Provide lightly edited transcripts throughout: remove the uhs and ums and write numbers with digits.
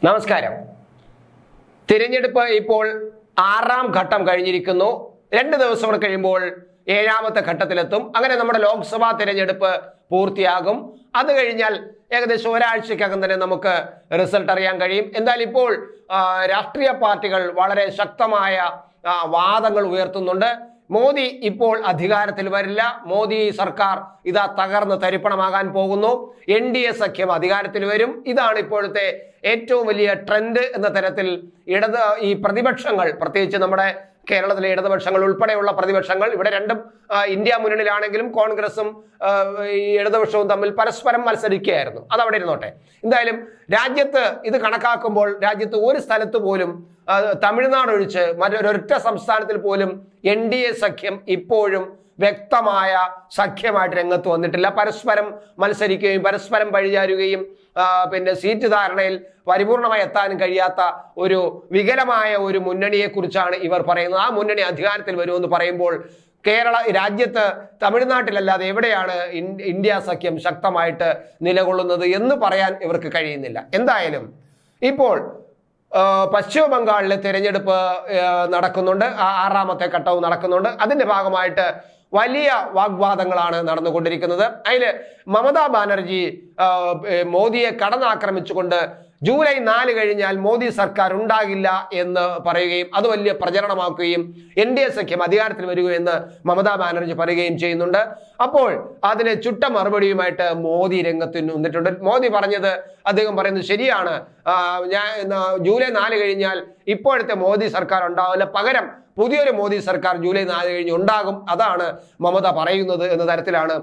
നമസ്കാരം. തിരഞ്ഞെടുപ്പ് ഇപ്പോൾ 6ാം ഘട്ടം കഴിഞ്ഞിരിക്കുന്നു. 2 ദിവസം കൂടെ കഴിയുമ്പോൾ 7ാമത്തെ ഘട്ടത്തിലെത്തും. അങ്ങനെ നമ്മുടെ ലോക്സഭാ തിരഞ്ഞെടുപ്പ് പൂർത്തിയാകും. അത് കഴിഞ്ഞാൽ ഏകദേശം ഒരാഴ്ചക്കകം തന്നെ നമുക്ക് റിസൾട്ട് അറിയാൻ കഴിയും. എന്തായാലും ഇപ്പോൾ രാഷ്ട്രീയ പാർട്ടികൾ വളരെ ശക്തമായ വാദങ്ങൾ ഉയർത്തുന്നുണ്ട്. മോദി ഇപ്പോൾ അധികാരത്തിൽ വരില്ല, മോദി സർക്കാർ ഇതാ തകർന്ന് തരിപ്പണമാകാൻ പോകുന്നു, NDA സഖ്യം അധികാരത്തിൽ വരും. ഇതാണ് ഇപ്പോഴത്തെ ഏറ്റവും വലിയ ട്രെൻഡ് എന്ന തരത്തിൽ ഈ പ്രതിപക്ഷങ്ങൾ, പ്രത്യേകിച്ച് നമ്മുടെ കേരളത്തിലെ ഇടതുപക്ഷങ്ങൾ ഉൾപ്പെടെയുള്ള പ്രതിപക്ഷങ്ങൾ, ഇവിടെ രണ്ടും ഇന്ത്യ മുന്നണിയിലാണെങ്കിലും കോൺഗ്രസും ഇടതുപക്ഷവും തമ്മിൽ പരസ്പരം മത്സരിക്കുകയായിരുന്നു. അതവിടെ ഇരുന്നോട്ടെ. എന്തായാലും രാജ്യത്ത് ഇത് കണക്കാക്കുമ്പോൾ രാജ്യത്ത് ഒരു സ്ഥലത്ത് പോലും തമിഴ്നാട് ഒഴിച്ച് മറ്റൊരൊറ്റ സംസ്ഥാനത്തിൽ പോലും NDA സഖ്യം ഇപ്പോഴും വ്യക്തമായ സഖ്യമായിട്ട് രംഗത്ത് വന്നിട്ടില്ല. പരസ്പരം മത്സരിക്കുകയും പരസ്പരം പഴിചാരുകയും പിന്നെ സീറ്റ് ധാരണയിൽ പരിപൂർണമായി എത്താനും കഴിയാത്ത ഒരു വികലമായ ഒരു മുന്നണിയെ കുറിച്ചാണ് ഇവർ പറയുന്നത്. ആ മുന്നണി അധികാരത്തിൽ വരുമെന്ന് പറയുമ്പോൾ രാജ്യത്ത് തമിഴ്നാട്ടിലല്ലാതെ എവിടെയാണ് ഇന്ത്യ സഖ്യം ശക്തമായിട്ട് നിലകൊള്ളുന്നത് എന്ന് പറയാൻ ഇവർക്ക് കഴിയുന്നില്ല. എന്തായാലും ഇപ്പോൾ പശ്ചിമ ബംഗാളിലെ തിരഞ്ഞെടുപ്പ് നടക്കുന്നുണ്ട്. 6ാമത്തെ ഘട്ടവും നടക്കുന്നുണ്ട്. അതിന്റെ ഭാഗമായിട്ട് വലിയ വാഗ്വാദങ്ങളാണ് നടന്നുകൊണ്ടിരിക്കുന്നത്. അതിൽ മമതാ ബാനർജി മോദിയെ കടന്നാക്രമിച്ചുകൊണ്ട് ജൂലൈ 4 കഴിഞ്ഞാൽ മോദി സർക്കാർ ഉണ്ടാകില്ല എന്ന് പറയുകയും അത് വലിയ പ്രചരണമാക്കുകയും NDA സഖ്യം അധികാരത്തിൽ വരികയെന്ന് മമതാ ബാനർജി പറയുകയും ചെയ്യുന്നുണ്ട്. അപ്പോൾ അതിന് ചുട്ട മറുപടിയുമായിട്ട് മോദി രംഗത്ത് വന്നിട്ടുണ്ട്. മോദി അദ്ദേഹം പറയുന്നത് ശരിയാണ്, ജൂലൈ 4 കഴിഞ്ഞാൽ ഇപ്പോഴത്തെ മോദി സർക്കാർ ഉണ്ടാവില്ല, പകരം പുതിയൊരു മോദി സർക്കാർ ജൂലൈ 4 കഴിഞ്ഞ് ഉണ്ടാകും, അതാണ് മമത പറയുന്നത് എന്ന തരത്തിലാണ്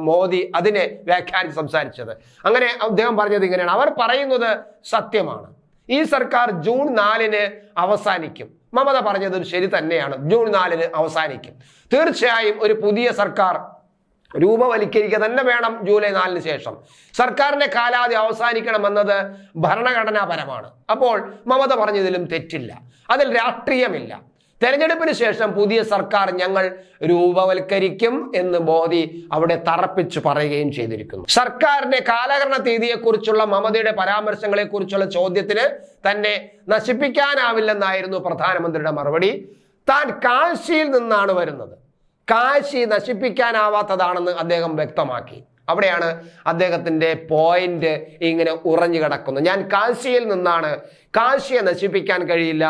മോദി അതിനെ വ്യാഖ്യാനിച്ച് സംസാരിച്ചത്. അങ്ങനെ അദ്ദേഹം പറഞ്ഞത് ഇങ്ങനെയാണ്, അവർ പറയുന്നത് സത്യമാണ്, ഈ സർക്കാർ ജൂൺ 4 അവസാനിക്കും. മമത പറഞ്ഞതും ശരി തന്നെയാണ്, ജൂൺ 4 അവസാനിക്കും. തീർച്ചയായും ഒരു പുതിയ സർക്കാർ രൂപവൽക്കരിക്കുക തന്നെ വേണം ജൂലൈ 4 ശേഷം. സർക്കാരിന്റെ കാലാവധി അവസാനിക്കണമെന്നത് ഭരണഘടനാപരമാണ്. അപ്പോൾ മമത പറഞ്ഞതിലും തെറ്റില്ല, അതിൽ രാഷ്ട്രീയമില്ല. തെരഞ്ഞെടുപ്പിന് ശേഷം പുതിയ സർക്കാർ ഞങ്ങൾ രൂപവൽക്കരിക്കും എന്ന് മോദി അവിടെ തറപ്പിച്ചു പറയുകയും ചെയ്തിരിക്കുന്നു. സർക്കാരിന്റെ കാലഹരണ തീയതിയെക്കുറിച്ചുള്ള മമതയുടെ പരാമർശങ്ങളെ കുറിച്ചുള്ള ചോദ്യത്തിന് തന്നെ നശിപ്പിക്കാനാവില്ലെന്നായിരുന്നു പ്രധാനമന്ത്രിയുടെ മറുപടി. താൻ കാശിയിൽ നിന്നാണ് വരുന്നത്, കാശി നശിപ്പിക്കാനാവാത്തതാണെന്ന് അദ്ദേഹം വ്യക്തമാക്കി. അവിടെയാണ് അദ്ദേഹത്തിന്റെ പോയിന്റ് ഇങ്ങനെ ഉറഞ്ഞു കിടക്കുന്നത്. ഞാൻ കാശിയിൽ നിന്നാണ്, കാശിയെ നശിപ്പിക്കാൻ കഴിയില്ല,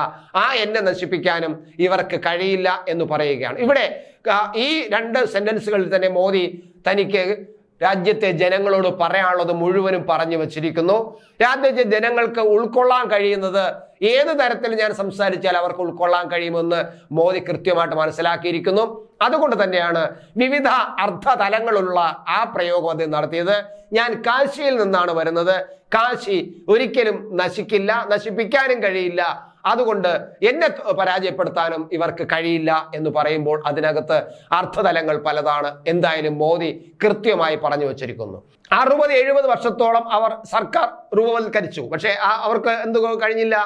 എന്നെ നശിപ്പിക്കാനും ഇവർക്ക് കഴിയില്ല എന്ന് പറയുകയാണ്. ഇവിടെ ഈ 2 സെന്റൻസുകളിൽ തന്നെ മോദി തനിക്ക് രാജ്യത്തെ ജനങ്ങളോട് പറയാനുള്ളത് മുഴുവനും പറഞ്ഞു വച്ചിരിക്കുന്നു. രാജ്യത്തെ ജനങ്ങൾക്ക് ഉൾക്കൊള്ളാൻ കഴിയുന്നത് ഏത് തരത്തിൽ ഞാൻ സംസാരിച്ചാൽ അവർക്ക് ഉൾക്കൊള്ളാൻ കഴിയുമെന്ന് മോദി കൃത്യമായിട്ട് മനസ്സിലാക്കിയിരിക്കുന്നു. അതുകൊണ്ട് തന്നെയാണ് വിവിധ അർത്ഥതലങ്ങളുള്ള ആ പ്രയോഗം അദ്ദേഹം നടത്തിയത്. ഞാൻ കാശിയിൽ നിന്നാണ് വരുന്നത്, കാശി ഒരിക്കലും നശിക്കില്ല, നശിപ്പിക്കാനും കഴിയില്ല, അതുകൊണ്ട് എന്നെ പരാജയപ്പെടുത്താനും ഇവർക്ക് കഴിയില്ല എന്ന് പറയുമ്പോൾ അതിനകത്ത് അർത്ഥതലങ്ങൾ പലതാണ്. എന്തായാലും മോദി കൃത്യമായി പറഞ്ഞു വച്ചിരിക്കുന്നു. 60-70 വർഷത്തോളം അവർ സർക്കാർ രൂപവൽക്കരിച്ചു, പക്ഷേ അവർക്ക് എന്ത് കഴിഞ്ഞില്ല,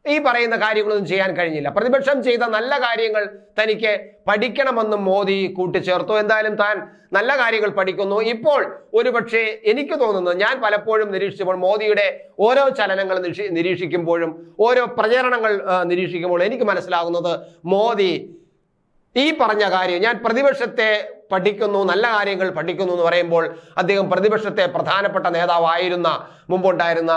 ഈ പറയുന്ന കാര്യങ്ങളൊന്നും ചെയ്യാൻ കഴിഞ്ഞില്ല. പ്രതിപക്ഷം ചെയ്ത നല്ല കാര്യങ്ങൾ തനിക്ക് പഠിക്കണമെന്നും മോദി കൂട്ടിച്ചേർത്തു. എന്തായാലും താൻ നല്ല കാര്യങ്ങൾ പഠിക്കുന്നു. ഇപ്പോൾ ഒരുപക്ഷെ എനിക്ക് തോന്നുന്നത്, ഞാൻ പലപ്പോഴും നിരീക്ഷിച്ചപ്പോൾ മോദിയുടെ ഓരോ ചലനങ്ങൾ നിരീക്ഷിക്കുമ്പോഴും ഓരോ പ്രചരണങ്ങൾ നിരീക്ഷിക്കുമ്പോൾ എനിക്ക് മനസ്സിലാകുന്നത്, മോദി ഈ പറഞ്ഞ കാര്യം, ഞാൻ പ്രതിപക്ഷത്തെ പഠിക്കുന്നു, നല്ല കാര്യങ്ങൾ പഠിക്കുന്നു എന്ന് പറയുമ്പോൾ അദ്ദേഹം പ്രതിപക്ഷത്തെ പ്രധാനപ്പെട്ട നേതാവായിരുന്ന മുമ്പുണ്ടായിരുന്ന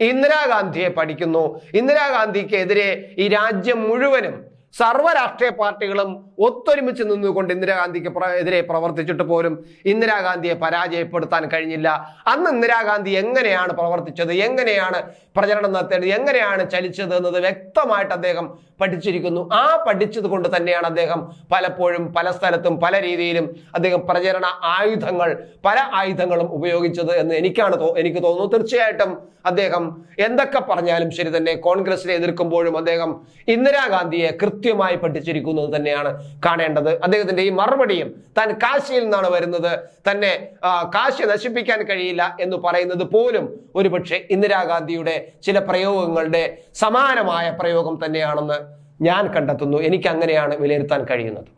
ഇന്ദിരാഗാന്ധിയെ പഠിക്കുന്നു. ഇന്ദിരാഗാന്ധിക്കെതിരെ ഈ രാജ്യം മുഴുവനും സർവ്വ രാഷ്ട്രീയ പാർട്ടികളും ഒത്തൊരുമിച്ച് നിന്നുകൊണ്ട് ഇന്ദിരാഗാന്ധിക്ക് എതിരെ പ്രവർത്തിച്ചിട്ട് പോലും ഇന്ദിരാഗാന്ധിയെ പരാജയപ്പെടുത്താൻ കഴിഞ്ഞില്ല. അന്ന് ഇന്ദിരാഗാന്ധി എങ്ങനെയാണ് പ്രവർത്തിച്ചത്, എങ്ങനെയാണ് പ്രചരണം നടത്തേണ്ടത്, എങ്ങനെയാണ് ചലിച്ചത് എന്നത് വ്യക്തമായിട്ട് അദ്ദേഹം പഠിച്ചിരിക്കുന്നു. പഠിച്ചത് കൊണ്ട് തന്നെയാണ് അദ്ദേഹം പലപ്പോഴും പല സ്ഥലത്തും പല രീതിയിലും അദ്ദേഹം പ്രചരണ പല ആയുധങ്ങളും ഉപയോഗിച്ചത് എന്ന് എനിക്ക് തോന്നുന്നു. തീർച്ചയായിട്ടും അദ്ദേഹം എന്തൊക്കെ പറഞ്ഞാലും ശരി തന്നെ, കോൺഗ്രസിനെ എതിർക്കുമ്പോഴും അദ്ദേഹം ഇന്ദിരാഗാന്ധിയെ കൃത്യമായി പഠിച്ചിരിക്കുന്നത് തന്നെയാണ് കാണേണ്ടത്. അദ്ദേഹത്തിന്റെ ഈ മറുപടിയും താൻ കാശിയിൽ നിന്നാണ് വരുന്നത്, തന്നെ കാശി നശിപ്പിക്കാൻ കഴിയില്ല എന്ന് പറയുന്നത് പോലും ഒരുപക്ഷെ ഇന്ദിരാഗാന്ധിയുടെ ചില പ്രയോഗങ്ങളുടെ സമാനമായ പ്രയോഗം തന്നെയാണെന്ന് ഞാൻ കണ്ടെത്തുന്നു. എനിക്ക് അങ്ങനെയാണ് വിലയിരുത്താൻ കഴിയുന്നത്.